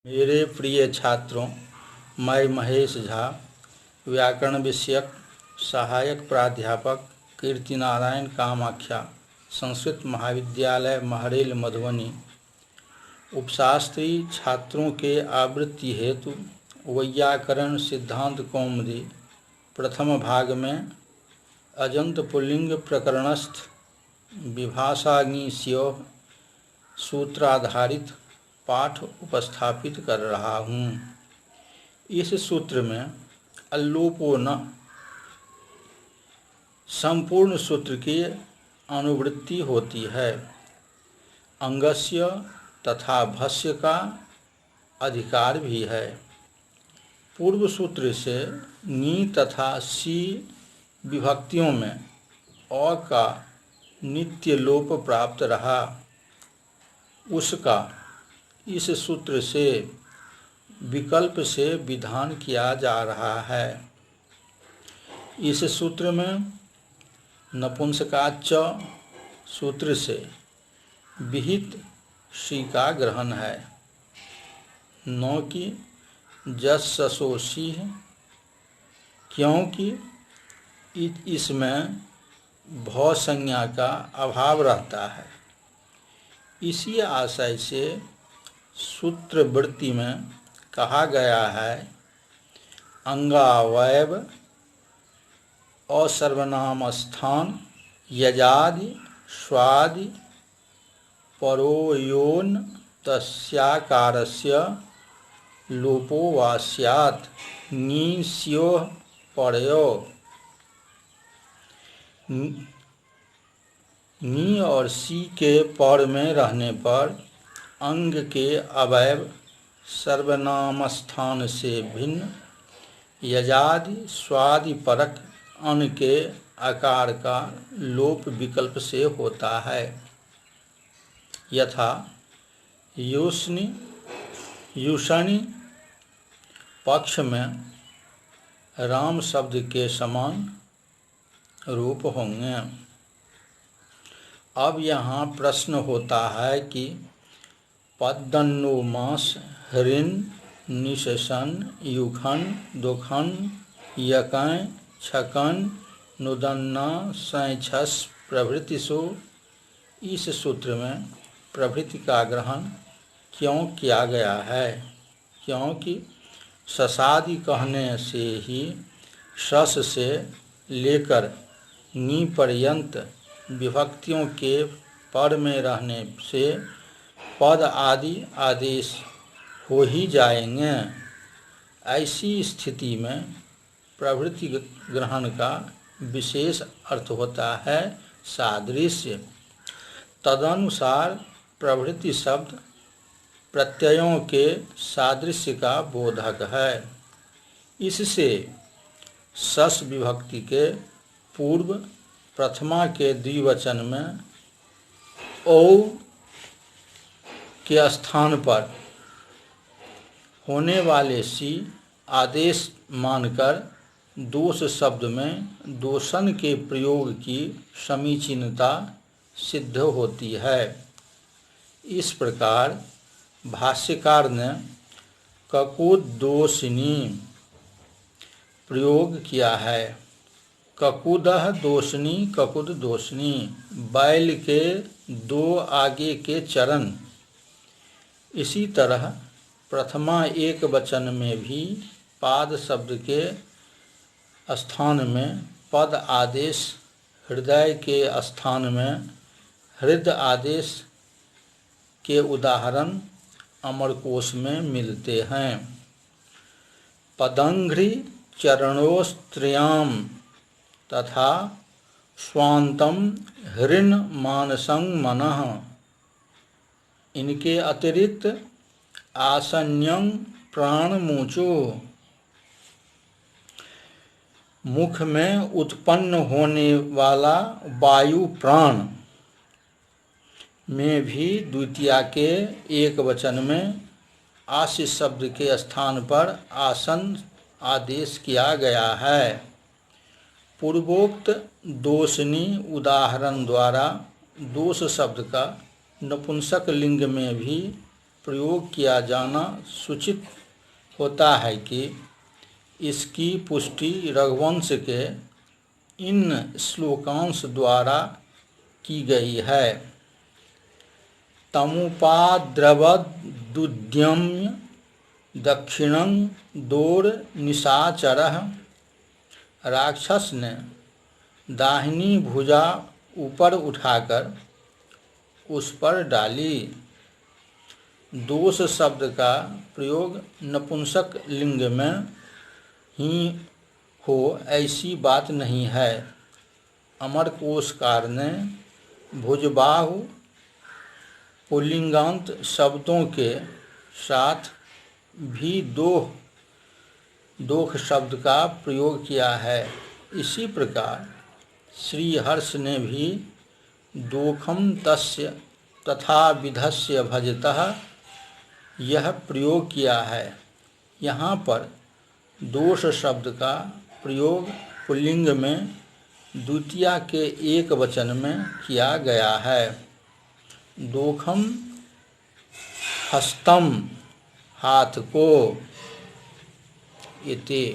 मेरे प्रिय छात्रों, मैं महेश झा, व्याकरण विषयक सहायक प्राध्यापक, कीर्तिनारायण कामाख्या संस्कृत महाविद्यालय महरेल मधुबनी, उपशास्त्री छात्रों के आवृत्ति हेतु वैयाकरण सिद्धांत कौमुदी प्रथम भाग में अजंत पुल्लिंग प्रकरणस्थ विभाषाज्ञस्योः सूत्राधारित पाठ उपस्थापित कर रहा हूँ। इस सूत्र में अल्लोपो न संपूर्ण सूत्र की अनुवृत्ति होती है। अंगस्य तथा भस्य का अधिकार भी है। पूर्व सूत्र से नी तथा सी विभक्तियों में अ का नित्य लोप प्राप्त रहा। उसका इस सूत्र से विकल्प से विधान किया जा रहा है। इस सूत्र में नपुंसकाच सूत्र से विहित सी का ग्रहण है, न कि जससो सिंह, क्योंकि इसमें भ संज्ञा का अभाव रहता है। इसी आशय से सूत्रवृत्ति में कहा गया है, अंगावयव असर्वनाम स्थान यजादि स्वादि परोयोन तस्याकारस्य लोपो वा स्यात् नी स्योः परयो। नी और सी के पर में रहने पर अंग के अवयव सर्वनाम स्थान से भिन्न यजादि स्वादि परक अन के आकार का लोप विकल्प से होता है। यथा योषनि युषणि पक्ष में राम शब्द के समान रूप होंगे। अब यहाँ प्रश्न होता है कि पद्दन्नो मास हृन निशसन युखन दुखन यकन छकन नुदन्ना सैछस प्रभृतिषु, इस सूत्र में प्रभृति का ग्रहण क्यों किया गया है? क्योंकि ससादि कहने से ही सस से लेकर नी पर्यंत विभक्तियों के पर में रहने से पद आदि आदेश हो ही जाएंगे। ऐसी स्थिति में प्रभृति ग्रहण का विशेष अर्थ होता है सादृश्य। तदनुसार प्रभृति शब्द प्रत्ययों के सादृश्य का बोधक है। इससे सस विभक्ति के पूर्व प्रथमा के द्विवचन में ओ के स्थान पर होने वाले सी आदेश मानकर दोष शब्द में दोषण के प्रयोग की समीचीनता सिद्ध होती है। इस प्रकार भाष्यकार ने ककुदोषिनी प्रयोग किया है। ककुदः दोषिनी ककुद दोषिनी, बैल के दो आगे के चरण। इसी तरह प्रथमा एक वचन में भी पाद शब्द के स्थान में पद आदेश, हृदय के स्थान में हृद आदेश के उदाहरण अमरकोश में मिलते हैं। पदंघ्रि चरणोस्त्रियाम तथा स्वांतम हृन् मानसं मनः, इनके अतिरिक्त आसन्यं प्राणमुचो, मुख में उत्पन्न होने वाला वायु प्राण में भी द्वितीया के एक वचन में आस्य शब्द के स्थान पर आसन आदेश किया गया है। पूर्वोक्त दोषनी उदाहरण द्वारा दोष शब्द का नपुंसक लिंग में भी प्रयोग किया जाना सूचित होता है कि इसकी पुष्टि रघुवंश के इन श्लोकांश द्वारा की गई है। तमुपाद्रवदुद्यम्य दक्षिणं दोर्निशाचरः। राक्षस ने दाहिनी भुजा ऊपर उठाकर उस पर डाली। दोष शब्द का प्रयोग नपुंसक लिंग में ही हो ऐसी बात नहीं है। अमरकोशकार ने भुजबाहु पुल्लिंगांत शब्दों के साथ भी दोख शब्द का प्रयोग किया है। इसी प्रकार श्रीहर्ष ने भी दोखम तस्य तथा विधस्य भजतः यह प्रयोग किया है। यहाँ पर दोष शब्द का प्रयोग पुल्लिंग में द्वितीया के एक वचन में किया गया है। दोखम हस्तम हाथ को इति।